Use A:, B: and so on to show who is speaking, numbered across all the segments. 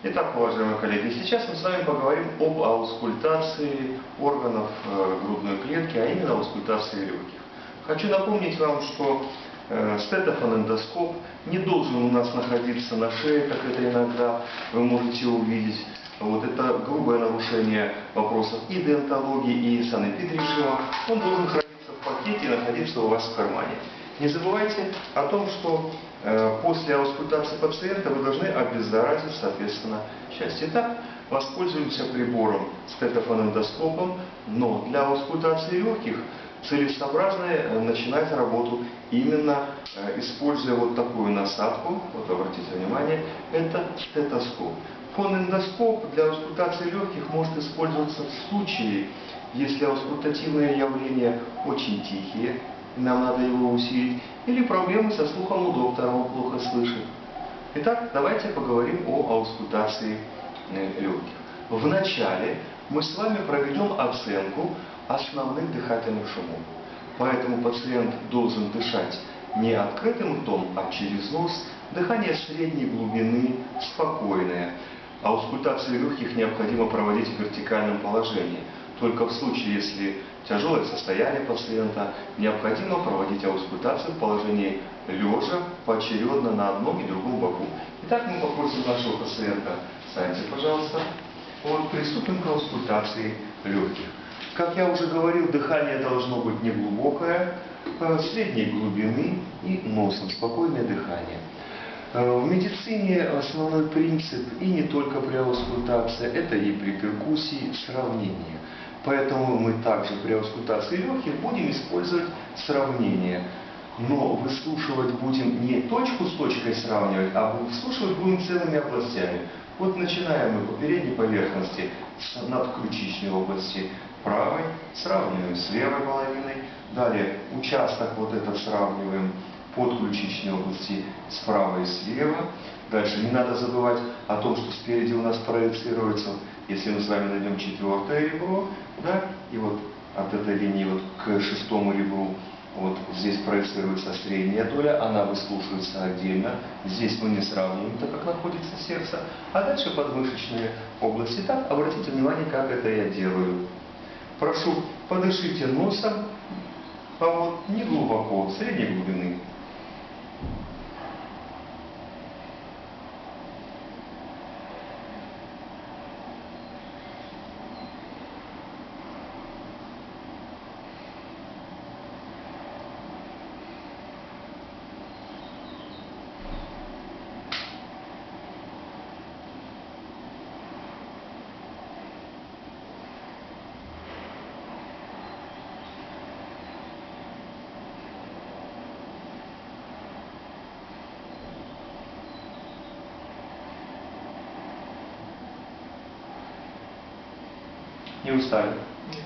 A: Итак, уважаемые коллеги, сейчас мы с вами поговорим об аускультации органов грудной клетки, а именно аускультации легких. Хочу напомнить вам, что стетофонэндоскоп не должен у нас находиться на шее, как это иногда вы можете увидеть. Вот это грубое нарушение вопросов и дентологии, и санэпидрежима. Он должен храниться в пакете и находиться у вас в кармане. Не забывайте о том, что после аускультации пациента вы должны обеззаразить, соответственно, часть. Итак, воспользуемся прибором стетофонэндоскопом, но для аускультации легких целесообразно начинать работу именно используя вот такую насадку. Вот обратите внимание, это стетоскоп. Фонэндоскоп для аускультации легких может использоваться в случае, если аускультативные явления очень тихие, нам надо его усилить, или проблемы со слухом у доктора, он плохо слышит. Итак, давайте поговорим о аускультации легких. Вначале мы с вами проведем оценку основных дыхательных шумов. Поэтому пациент должен дышать не открытым ртом, а через нос. Дыхание средней глубины, спокойное. Аускультацию легких необходимо проводить в вертикальном положении. Только в случае, если тяжелое состояние пациента, необходимо проводить аускультацию в положении лежа, поочередно на одном и другом боку. Итак, мы попросим нашего пациента, встаньте, пожалуйста. Вот, приступим к аускультации легких. Как я уже говорил, дыхание должно быть неглубокое, средней глубины и носом, спокойное дыхание. В медицине основной принцип, и не только при аускультации, это и при перкуссии, сравнение. Поэтому мы также при аускультации легких будем использовать сравнение. Но выслушивать будем не точку с точкой сравнивать, а выслушивать будем целыми областями. Вот начинаем мы по передней поверхности, с надключичной области правой, сравниваем с левой половиной. Далее участок вот этот сравниваем подключичной области справа и слева. Дальше не надо забывать о том, что спереди у нас проецируется, если мы с вами найдем четвертое ребро, да, и вот от этой линии вот к шестому ребру, вот здесь проецируется средняя доля, она выслушивается отдельно. Здесь мы не сравниваем, так как находится сердце. А дальше подмышечные области. Так, обратите внимание, как это я делаю. Прошу, подышите носом, а вот не глубоко, средней глубины. Не устали? Нет.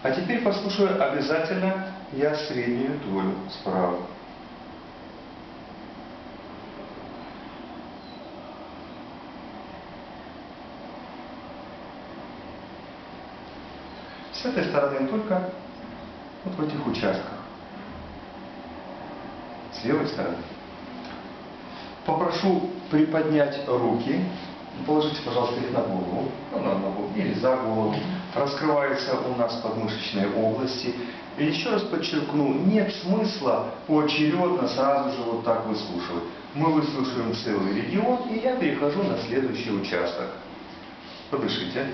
A: А теперь послушаю обязательно я среднюю долю справа. С этой стороны только вот в этих участках. С левой стороны. Попрошу приподнять руки. Положите, пожалуйста, их на голову, или за голову. Раскрываются у нас подмышечные области. И еще раз подчеркну, нет смысла поочередно сразу же вот так выслушивать. Мы выслушиваем целый регион, и я перехожу на следующий участок. Подышите.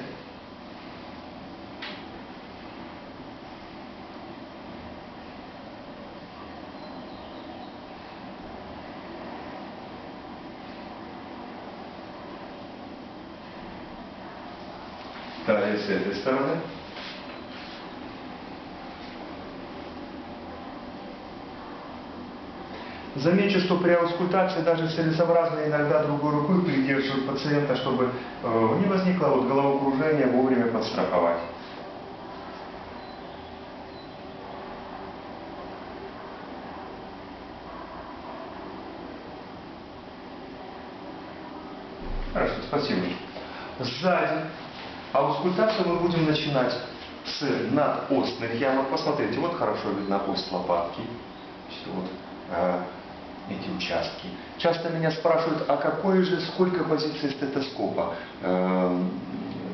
A: Далее с этой стороны. Замечу, что при аускультации даже целесообразно иногда другой рукой придерживать пациента, чтобы не возникло вот головокружение, вовремя подстраховать. Хорошо, спасибо. Сзади. Аускультацию мы будем начинать с надостных ямок. Посмотрите, вот хорошо видно ост лопатки. Вот, эти участки. Часто меня спрашивают, а какое же, сколько позиций стетоскопа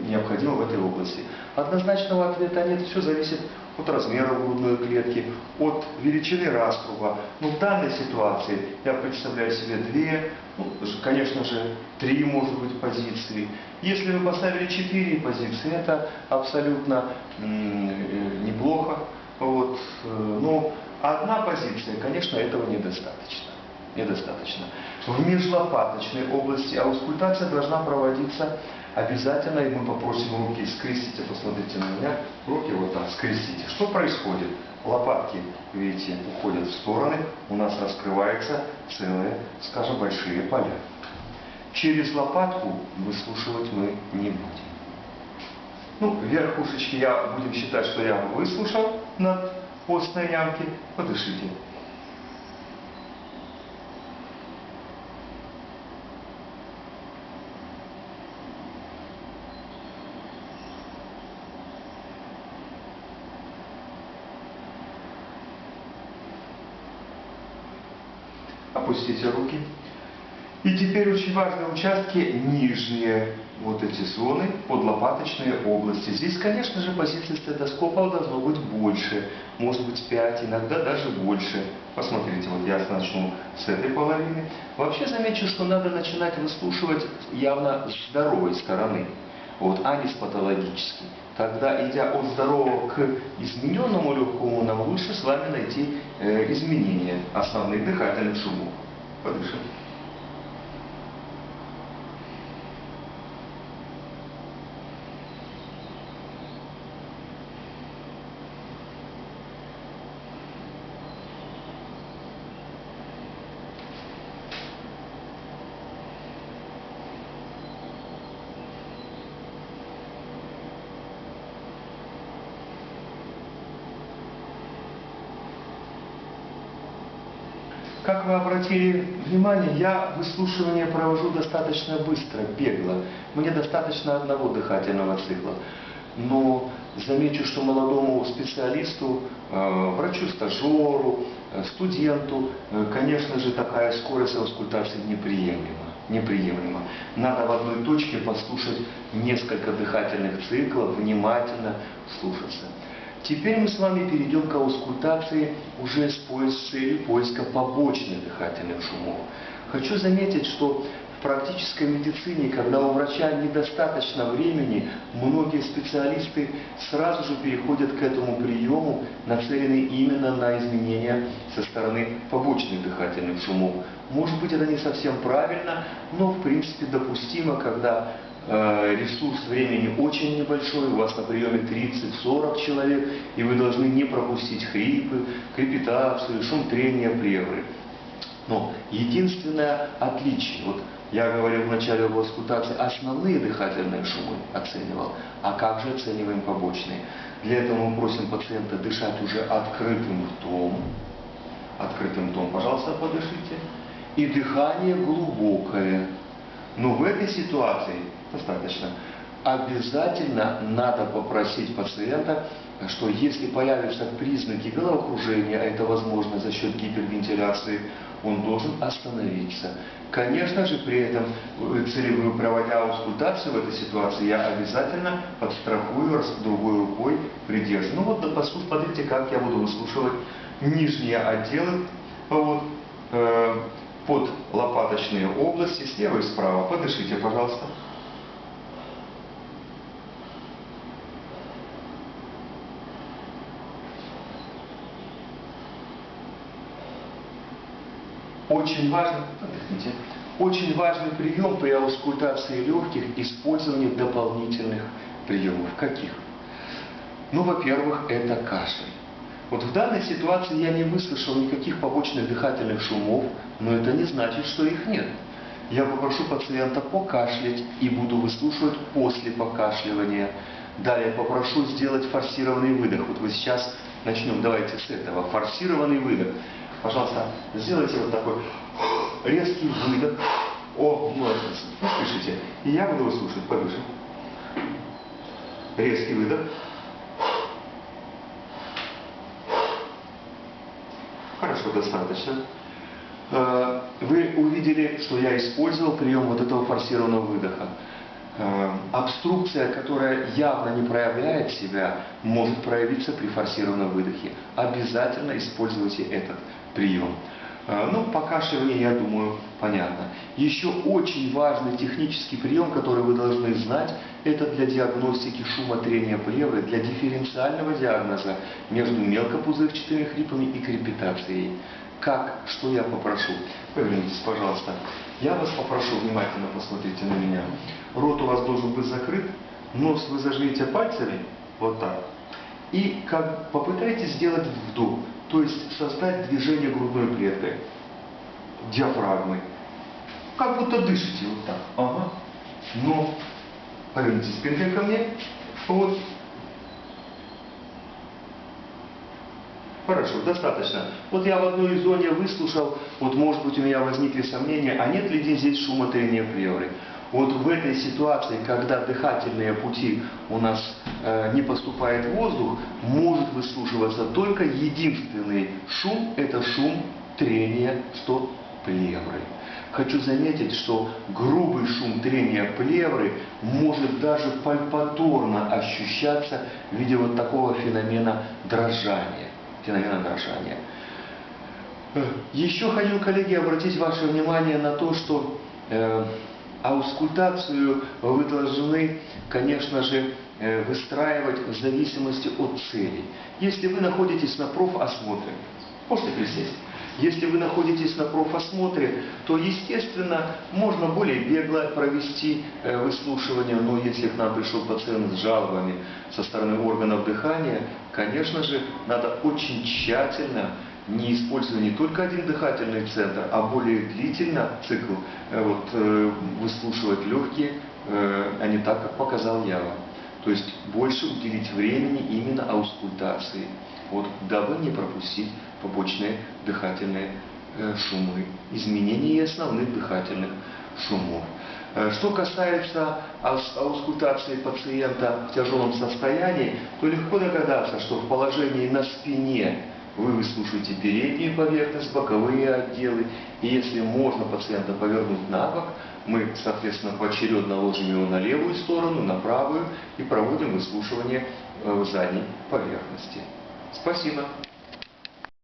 A: необходимо в этой области. Однозначного ответа нет, все зависит от размера грудной клетки, от величины раструба. Но в данной ситуации я представляю себе 2, конечно же 3, может быть, позиции. Если вы поставили 4 позиции, это абсолютно неплохо. Вот. Но 1 позиция, конечно, этого недостаточно. В межлопаточной области аускультация должна проводиться обязательно, и мы попросим руки скрестите, посмотрите на меня, руки вот так скрестите. Что происходит? Лопатки, видите, уходят в стороны, у нас раскрываются целые, скажем, большие поля. Через лопатку выслушивать мы не будем. Верхушечки будем считать, что я выслушал над постной ямки. Подышите. Опустите руки. И теперь очень важные участки, нижние вот эти зоны, подлопаточные области. Здесь, конечно же, позиций стетоскопа должно быть больше, может быть 5, иногда даже больше. Посмотрите, вот я начну с этой половины. Вообще замечу, что надо начинать выслушивать явно с здоровой стороны, а не с патологической. Тогда, идя от здорового к измененному легкому, нам лучше с вами найти изменения основных дыхательных шумов. Подышим. Как вы обратили внимание, я выслушивание провожу достаточно быстро, бегло. Мне достаточно 1 дыхательного цикла. Но замечу, что молодому специалисту, врачу-стажеру, студенту, конечно же, такая скорость аускультации неприемлема. Надо в одной точке послушать несколько дыхательных циклов, внимательно слушаться. Теперь мы с вами перейдем к аускультации уже с целью поиска побочных дыхательных шумов. Хочу заметить, что в практической медицине, когда у врача недостаточно времени, многие специалисты сразу же переходят к этому приему, нацеленный именно на изменения со стороны побочных дыхательных шумов. Может быть, это не совсем правильно, но в принципе допустимо, когда ресурс времени очень небольшой, у вас на приеме 30-40 человек, и вы должны не пропустить хрипы, крепитацию, шум трения плевры. Но единственное отличие, я говорил в начале об аускультации, основные дыхательные шумы оценивал, а как же оцениваем побочные? Для этого мы просим пациента дышать уже открытым ртом. Открытым ртом, пожалуйста, подышите. И дыхание глубокое. Но в этой ситуации достаточно. Обязательно надо попросить пациента, что если появятся признаки головокружения, а это возможно за счет гипервентиляции, он должен остановиться. Конечно же, при этом, проводя аускультацию в этой ситуации, я обязательно подстрахую, другой рукой придерживаю. Посмотрите, как я буду выслушивать нижние отделы, под лопаточные области, слева и справа. Подышите, пожалуйста. Очень важный прием при аускультации легких – использование дополнительных приемов. Каких? Во-первых, это кашель. В данной ситуации я не выслушал никаких побочных дыхательных шумов, но это не значит, что их нет. Я попрошу пациента покашлять и буду выслушивать после покашливания. Далее попрошу сделать форсированный выдох. Вы сейчас начнем, давайте с этого. Форсированный выдох. Пожалуйста, сделайте такой резкий выдох. Молодец. Слышите? И я буду выслушивать. Подышим. Резкий выдох. Хорошо, достаточно. вы увидели, что я использовал прием вот этого форсированного выдоха. Обструкция, которая явно не проявляет себя, может проявиться при форсированном выдохе. Обязательно используйте этот прием. Ну, покашливание, я думаю, понятно. Еще очень важный технический прием, который вы должны знать, это для диагностики шума трения плевры, для дифференциального диагноза между мелкопузырчатыми хрипами и крепитацией. Как, что я попрошу? Повернитесь, пожалуйста. Я вас попрошу, внимательно посмотрите на меня. Рот у вас должен быть закрыт, нос вы зажмите пальцами, вот так. И попытайтесь сделать вдох, то есть создать движение грудной клеткой, диафрагмой. Как будто дышите вот так. Ага. Но повернитесь спинкой ко мне. Вот. Хорошо, достаточно. Вот я в одной зоне выслушал, вот может быть у меня возникли сомнения, а нет ли здесь шумотрения плевры. Вот в этой ситуации, когда дыхательные пути у нас не поступает воздух, может выслушиваться только единственный шум, это шум трения плевры. Хочу заметить, что грубый шум трения плевры может даже пальпаторно ощущаться в виде вот такого феномена дрожания. Еще хочу, коллеги, обратить ваше внимание на то, что аускультацию вы должны, конечно же, выстраивать в зависимости от целей. Если вы находитесь на профосмотре, можете присесть. Если вы находитесь на профосмотре, то, естественно, можно более бегло провести выслушивание, но если к нам пришел пациент с жалобами со стороны органов дыхания, конечно же, надо очень тщательно, не используя не только один дыхательный центр, а более длительно цикл, выслушивать легкие, а не так, как показал я вам. То есть больше уделить времени именно аускультации, дабы не пропустить побочные дыхательные шумы, изменения основных дыхательных шумов. Что касается аускультации пациента в тяжелом состоянии, то легко догадаться, что в положении на спине вы выслушаете переднюю поверхность, боковые отделы, и если можно пациента повернуть на бок, мы, соответственно, поочередно ложим его на левую сторону, на правую и проводим выслушивание задней поверхности. Спасибо.